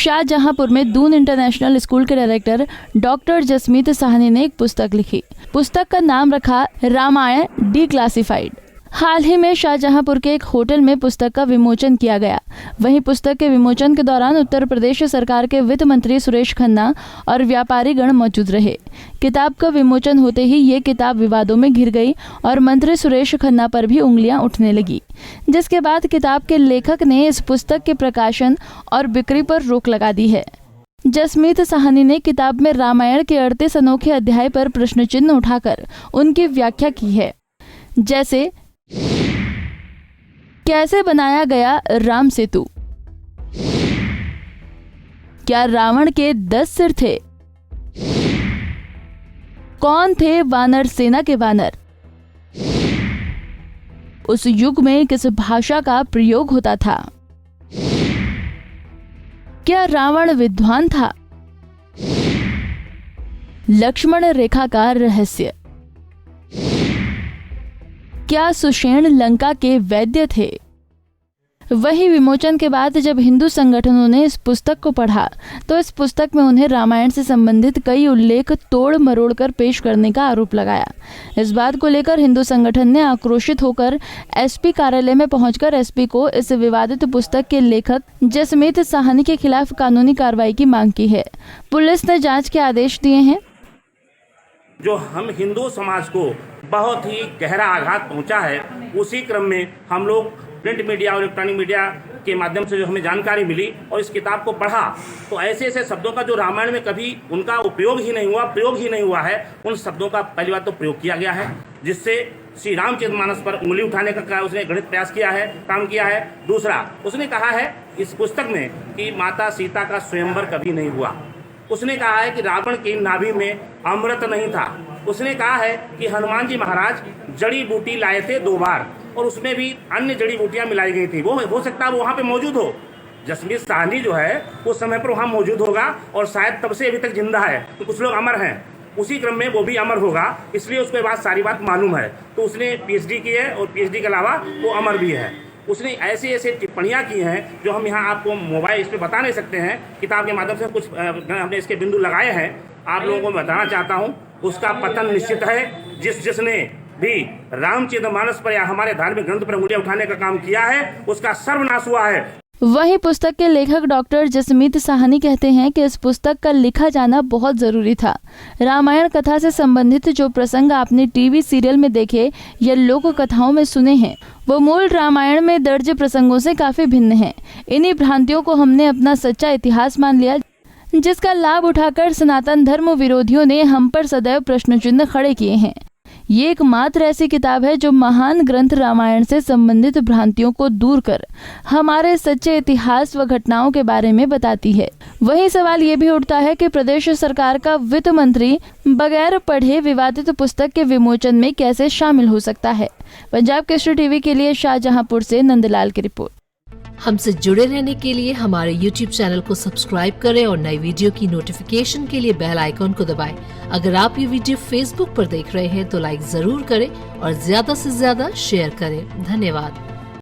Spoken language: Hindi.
शाहजहांपुर में दून इंटरनेशनल स्कूल के डायरेक्टर डॉक्टर जसमीत साहनी ने एक पुस्तक लिखी। पुस्तक का नाम रखा रामायण डिक्लासिफाइड। हाल ही में शाहजहांपुर के एक होटल में पुस्तक का विमोचन किया गया। वहीं पुस्तक के विमोचन के दौरान उत्तर प्रदेश सरकार के वित्त मंत्री सुरेश खन्ना और व्यापारी गण मौजूद रहे। किताब का विमोचन होते ही ये किताब विवादों में घिर गई और मंत्री सुरेश खन्ना पर भी उंगलियां उठने लगी, जिसके बाद किताब के लेखक ने इस पुस्तक के प्रकाशन और बिक्री पर रोक लगा दी है। जसमीत साहनी ने किताब में रामायण के 38 अनोखे अध्याय पर प्रश्न चिन्ह उठाकर उनकी व्याख्या की है, जैसे कैसे बनाया गया राम सेतु, क्या रावण के 10 सिर थे, कौन थे वानर सेना के वानर, उस युग में किस भाषा का प्रयोग होता था, क्या रावण विद्वान था, लक्ष्मण रेखा का रहस्य, क्या सुषेण लंका के वैद्य थे। वहीं विमोचन के बाद जब हिंदू संगठनों ने इस पुस्तक को पढ़ा तो इस पुस्तक में उन्हें रामायण से संबंधित कई उल्लेख तोड़ मरोड़ कर पेश करने का आरोप लगाया। इस बात को लेकर हिंदू संगठन ने आक्रोशित होकर एसपी कार्यालय में पहुंचकर एसपी को इस विवादित पुस्तक के लेखक जसमीत साहनी के खिलाफ कानूनी कार्रवाई की मांग की है। पुलिस ने जाँच के आदेश दिए हैं। जो हम हिंदू समाज को बहुत ही गहरा आघात पहुंचा है, उसी क्रम में हम लोग प्रिंट मीडिया और इलेक्ट्रॉनिक मीडिया के माध्यम से जो हमें जानकारी मिली और इस किताब को पढ़ा तो ऐसे ऐसे शब्दों का जो रामायण में कभी उनका उपयोग ही नहीं हुआ, प्रयोग ही नहीं हुआ है, उन शब्दों का पहली बात तो प्रयोग किया गया है, जिससे श्री रामचरितमानस पर उंगली उठाने का उसने घृणित प्रयास किया है, काम किया है। दूसरा, उसने कहा है इस पुस्तक में कि माता सीता का स्वयंवर कभी नहीं हुआ। उसने कहा है कि रावण की नाभि में अमृत नहीं था। उसने कहा है कि हनुमान जी महाराज जड़ी बूटी लाए थे 2 बार और उसमें भी अन्य जड़ी बूटियां मिलाई गई थी। वो हो सकता है वो वहाँ पे मौजूद हो। जसमीत साहनी जो है उस समय पर वहाँ मौजूद होगा और शायद तब से अभी तक जिंदा है, तो कुछ लोग अमर हैं, उसी क्रम में वो भी अमर होगा, इसलिए उसके बाद सारी बात मालूम है। तो उसने PhD की है और PhD के अलावा वो अमर भी है। उसने ऐसे ऐसे टिप्पणियां की हैं जो हम यहाँ आपको मोबाइल इस पर बता नहीं सकते हैं। किताब के माध्यम से कुछ हमने इसके बिंदु लगाए हैं, आप लोगों को बताना चाहता हूँ। उसका पतन निश्चित है। जिसने भी रामचरितमानस पर या हमारे धार्मिक ग्रंथ पर उंगलियां उठाने का काम किया है, उसका सर्वनाश हुआ है। वहीं पुस्तक के लेखक डॉक्टर जसमीत साहनी कहते हैं कि इस पुस्तक का लिखा जाना बहुत जरूरी था। रामायण कथा से संबंधित जो प्रसंग आपने टीवी सीरियल में देखे या लोक कथाओं में सुने हैं, वो मूल रामायण में दर्ज प्रसंगों से काफी भिन्न हैं। इन्हीं भ्रांतियों को हमने अपना सच्चा इतिहास मान लिया, जिसका लाभ उठाकर सनातन धर्म विरोधियों ने हम पर सदैव प्रश्न चिन्ह खड़े किए हैं। ये एकमात्र ऐसी किताब है जो महान ग्रंथ रामायण से संबंधित भ्रांतियों को दूर कर हमारे सच्चे इतिहास व घटनाओं के बारे में बताती है। वहीं सवाल ये भी उठता है कि प्रदेश सरकार का वित्त मंत्री बगैर पढ़े विवादित पुस्तक के विमोचन में कैसे शामिल हो सकता है। पंजाब केसरी टीवी के लिए शाहजहांपुर से नंदलाल की रिपोर्ट। हमसे जुड़े रहने के लिए हमारे YouTube चैनल को सब्सक्राइब करें और नई वीडियो की नोटिफिकेशन के लिए बेल आइकॉन को दबाएं। अगर आप ये वीडियो Facebook पर देख रहे हैं तो लाइक जरूर करें और ज्यादा से ज्यादा शेयर करें। धन्यवाद।